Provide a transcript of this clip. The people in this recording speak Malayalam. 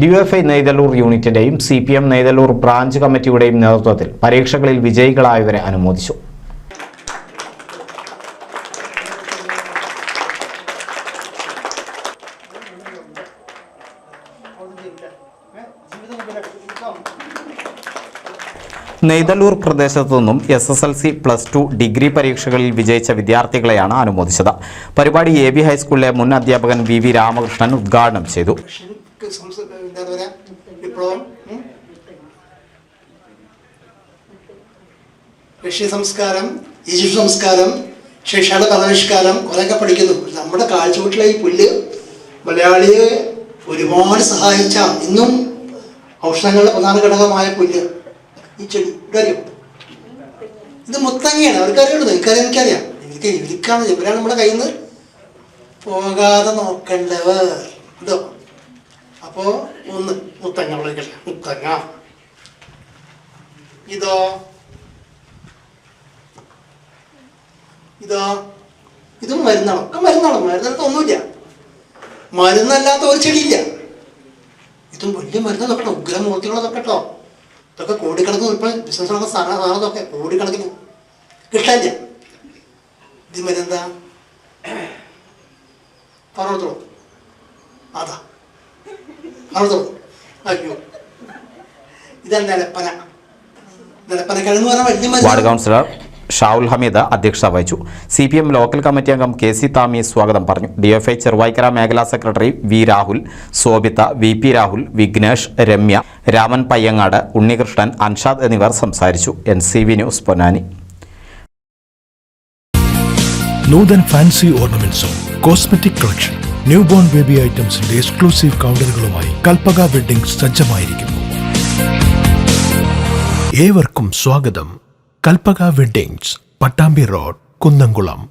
DYFI Naithalloor യൂണിറ്റിന്റെയും CPM Naithalloor branch കമ്മിറ്റിയുടെയും നേതൃത്വത്തിൽ പരീക്ഷകളിൽ വിജയികളായവരെ അനുമോദിച്ചു. നെയ്തല്ലൂർ പ്രദേശത്തു നിന്നും SSLC +2 ഡിഗ്രി പരീക്ഷകളിൽ വിജയിച്ച വിദ്യാർത്ഥികളെയാണ് അനുമോദിച്ചത്. പരിപാടി AB ഹൈസ്കൂളിലെ മുൻ അധ്യാപകൻ VV രാമകൃഷ്ണൻ ഉദ്ഘാടനം ചെയ്തു. സംസ്കാരം, ഈജിപ്ത് സംസ്കാരം, ശിക്ഷണ കലാവിഷ്കാരം കുറേയൊക്കെ പഠിക്കുന്നു. നമ്മുടെ കാഴ്ചവീട്ടിലെ ഈ പുല്ല് മലയാളിയെ ഒരുപാട് സഹായിച്ച ഇന്നും ഔഷധങ്ങളുടെ പ്രധാന ഘടകമായ പുല്ല് ഈ ചെടി അറിയും. ഇത് മുത്തങ്ങയാണ്. അവർക്കറിയുള്ളൂ, എനിക്കറിയാം. ഇവർക്കാണ് ഇവരാണ് നമ്മുടെ കയ്യിൽ നിന്ന് പോകാതെ നോക്കേണ്ടവർ. ഇതോ അപ്പോൾ ഒന്ന് മുത്തങ്ങ വിളിക്കട്ടെ. മുത്തങ്ങ ഇതോ ഇതും മരുന്നാണ്. ഒക്കെ മരുന്നാണ്. മരുന്നിടത്തൊന്നുമില്ല. മരുന്നല്ലാത്ത ഒരു ചെടിയില്ല. ഇതും വലിയ മരുന്ന് നോക്കട്ടോ. ഉഗ്രമൂർത്തികളെ നോക്കട്ടോ. ഇതൊക്കെ കോടിക്കണക്കിന് ഇപ്പോൾ ബിസിനസ് നടക്കുന്ന സാധനമൊക്കെ കോടിക്കണക്കിന് കിട്ടാനില്ല. ഇത് മരുന്നെന്താ പറഞ്ഞോളൂ. അതാ പറഞ്ഞോളൂ. അയ്യോ, ഇതാണ് നിലപ്പന. നിലപ്പനക്കിഴങ്ങ് പറഞ്ഞാൽ വലിയ വാർഡ് കൗൺസിലർ ഷാവുൽ ഹമീദ് അധ്യക്ഷത വഹിച്ചു. CPM ലോക്കൽ കമ്മിറ്റി അംഗം KC താമി സ്വാഗതം പറഞ്ഞു. DFI ചെറുവായ്ക്കര മേഖലാ secretary V Rahul, Sobitha, VP Rahul, Vignesh, Ramya, Raman Payyangad, Unnikrishnan, Anshad എന്നിവർ സംസാരിച്ചു. NCV news Ponnani. Noothan fancy ഓർണമെന്റ്സും cosmetic collection, new born baby ഐറ്റംസിന്റെ എക്സ്ക്ലൂസീവ് കൗണ്ടറുകളുമായി കൽപ്പക വെഡ്ഡിംഗ്സ് സജ്ജമായിരിക്കുന്നു. ഏവർക്കും സ്വാഗതം. Kalpaka weddings, Pattambi road, Kunnamkulam.